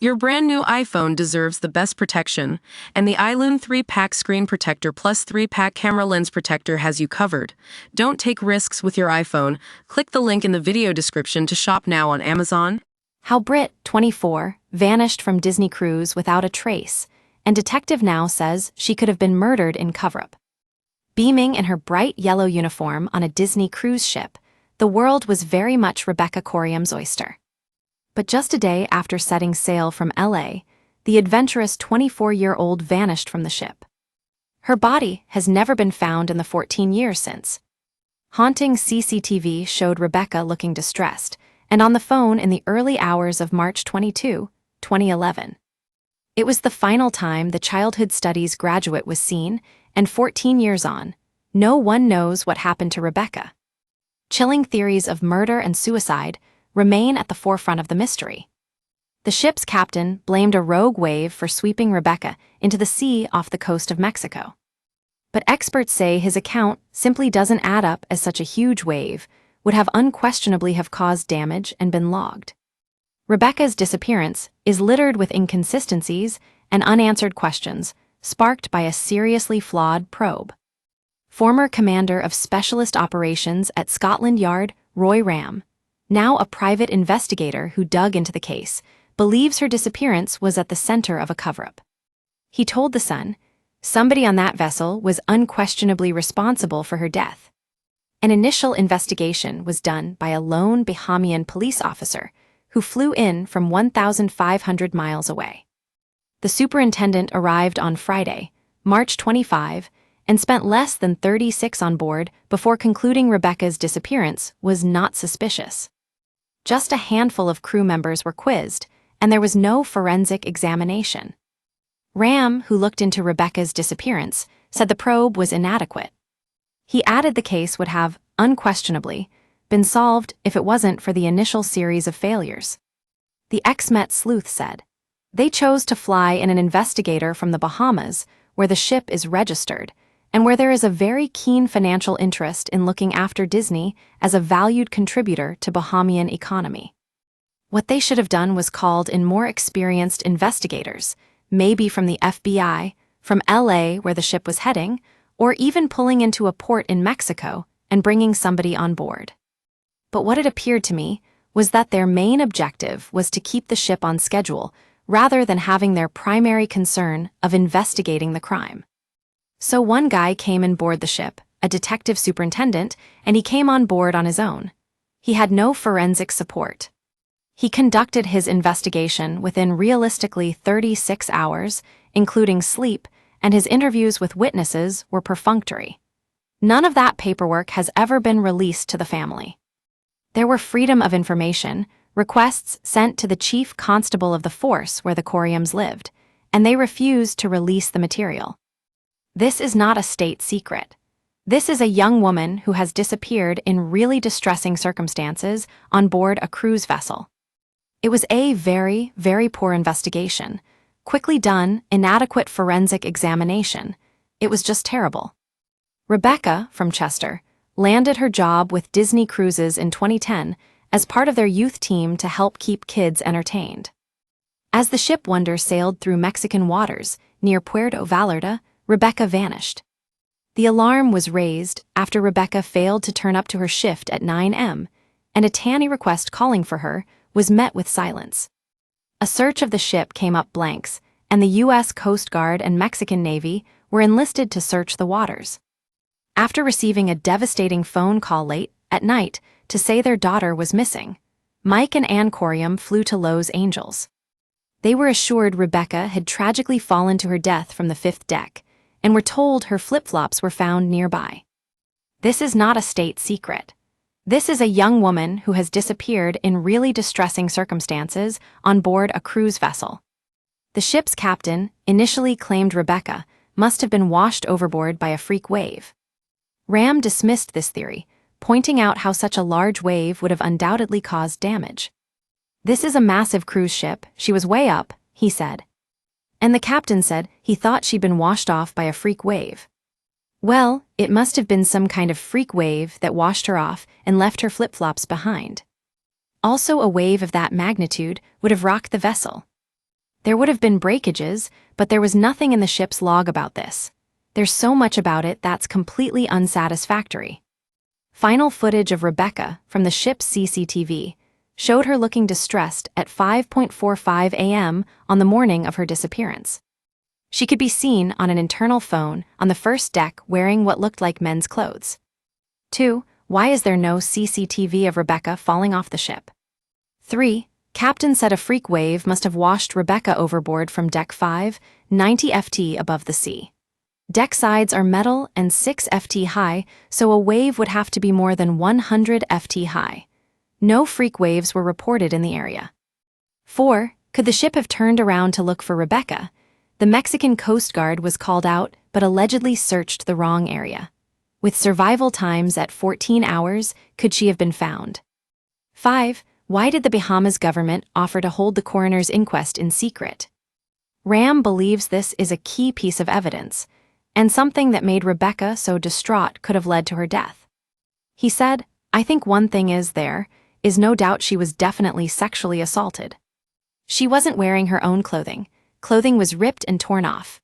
Your brand new iPhone deserves the best protection, and the iLune 3-pack screen protector plus 3-pack camera lens protector has you covered. Don't take risks with your iPhone. Click the link in the video description to shop now on Amazon. How Brit, 24, vanished from Disney Cruise without a trace, and detective now says she could have been murdered in cover-up. Beaming in her bright yellow uniform on a Disney cruise ship, the world was very much Rebecca Corium's oyster. But just a day after setting sail from LA, the adventurous 24-year-old vanished from the ship. Her body has never been found in the 14 years since. Haunting CCTV showed Rebecca looking distressed, and on the phone in the early hours of March 22, 2011. It was the final time the childhood studies graduate was seen, and 14 years on, no one knows what happened to Rebecca. Chilling theories of murder and suicide remain at the forefront of the mystery. The ship's captain blamed a rogue wave for sweeping Rebecca into the sea off the coast of Mexico. But experts say his account simply doesn't add up, as such a huge wave would have unquestionably have caused damage and been logged. Rebecca's disappearance is littered with inconsistencies and unanswered questions, sparked by a seriously flawed probe. Former commander of Specialist Operations at Scotland Yard, Roy Ram, now a private investigator who dug into the case, believes her disappearance was at the center of a cover-up. He told The Sun, "Somebody on that vessel was unquestionably responsible for her death." An initial investigation was done by a lone Bahamian police officer who flew in from 1,500 miles away. The superintendent arrived on Friday, March 25, and spent less than 36 on board before concluding Rebecca's disappearance was not suspicious. Just a handful of crew members were quizzed, and there was no forensic examination. Ram, who looked into Rebecca's disappearance, said the probe was inadequate. He added the case would have, unquestionably, been solved if it wasn't for the initial series of failures. The ex-Met sleuth said, "They chose to fly in an investigator from the Bahamas, where the ship is registered, and where there is a very keen financial interest in looking after Disney as a valued contributor to Bahamian economy. What they should have done was called in more experienced investigators, maybe from the FBI, from LA where the ship was heading, or even pulling into a port in Mexico and bringing somebody on board." But what it appeared to me was that their main objective was to keep the ship on schedule, rather than having their primary concern of investigating the crime. So one guy came and board the ship, a detective superintendent, and he came on board on his own. He had no forensic support. He conducted his investigation within realistically 36 hours, including sleep, and his interviews with witnesses were perfunctory. None of that paperwork has ever been released to the family. There were freedom of information requests sent to the chief constable of the force where the Coriums lived, and they refused to release the material. This is not a state secret. This is a young woman who has disappeared in really distressing circumstances on board a cruise vessel. It was a very, very poor investigation, quickly done, inadequate forensic examination. It was just terrible. Rebecca, from Chester, landed her job with Disney Cruises in 2010 as part of their youth team to help keep kids entertained. As the ship Wonder sailed through Mexican waters near Puerto Vallarta, Rebecca vanished. The alarm was raised after Rebecca failed to turn up to her shift at 9 a.m., and a TANI request calling for her was met with silence. A search of the ship came up blanks, and the U.S. Coast Guard and Mexican Navy were enlisted to search the waters. After receiving a devastating phone call late at night to say their daughter was missing, Mike and Ann Corium flew to Los Angeles. They were assured Rebecca had tragically fallen to her death from the 5th deck, and were told her flip-flops were found nearby. This is not a state secret. This is a young woman who has disappeared in really distressing circumstances on board a cruise vessel. The ship's captain initially claimed Rebecca must have been washed overboard by a freak wave. Ram dismissed this theory, pointing out how such a large wave would have undoubtedly caused damage. "This is a massive cruise ship, she was way up," he said. And the captain said he thought she'd been washed off by a freak wave. Well, it must have been some kind of freak wave that washed her off and left her flip-flops behind. Also, a wave of that magnitude would have rocked the vessel. There would have been breakages, but there was nothing in the ship's log about this. There's so much about it that's completely unsatisfactory. Final footage of Rebecca from the ship's CCTV showed her looking distressed at 5:45 a.m. on the morning of her disappearance. She could be seen on an internal phone on the first deck wearing what looked like men's clothes. 2. Why is there no CCTV of Rebecca falling off the ship? 3. Captain said a freak wave must have washed Rebecca overboard from deck 5, 90 ft above the sea. Deck sides are metal and 6 ft high, so a wave would have to be more than 100 ft high. No freak waves were reported in the area. 4. Could the ship have turned around to look for Rebecca? The Mexican Coast Guard was called out but allegedly searched the wrong area. With survival times at 14 hours, could she have been found? 5. Why did the Bahamas government offer to hold the coroner's inquest in secret? Ram believes this is a key piece of evidence, and something that made Rebecca so distraught could have led to her death. He said, "I think one thing there is no doubt she was definitely sexually assaulted. She wasn't wearing her own clothing. Clothing was ripped and torn off.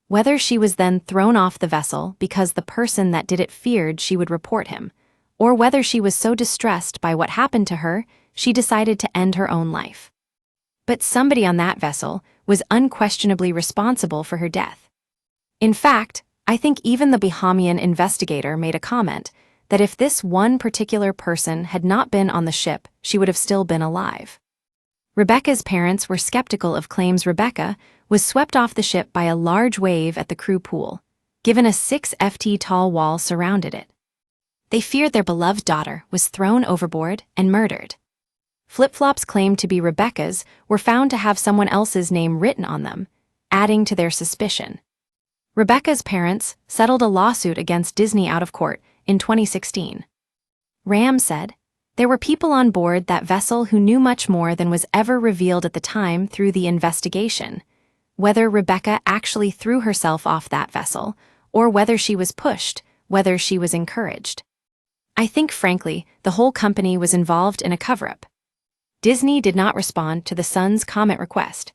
Whether she was then thrown off the vessel because the person that did it feared she would report him, or whether she was so distressed by what happened to her, she decided to end her own life. But somebody on that vessel was unquestionably responsible for her death. In fact, I think even the Bahamian investigator made a comment that if this one particular person had not been on the ship, she would have still been alive." Rebecca's parents were skeptical of claims Rebecca was swept off the ship by a large wave at the crew pool, given a 6 ft tall wall surrounded it. They feared their beloved daughter was thrown overboard and murdered. Flip-flops claimed to be Rebecca's were found to have someone else's name written on them, adding to their suspicion. Rebecca's parents settled a lawsuit against Disney out of court in 2016. Ram said, "There were people on board that vessel who knew much more than was ever revealed at the time through the investigation. Whether Rebecca actually threw herself off that vessel, or whether she was pushed, whether she was encouraged. I think, frankly, the whole company was involved in a cover-up." Disney did not respond to the Sun's comment request.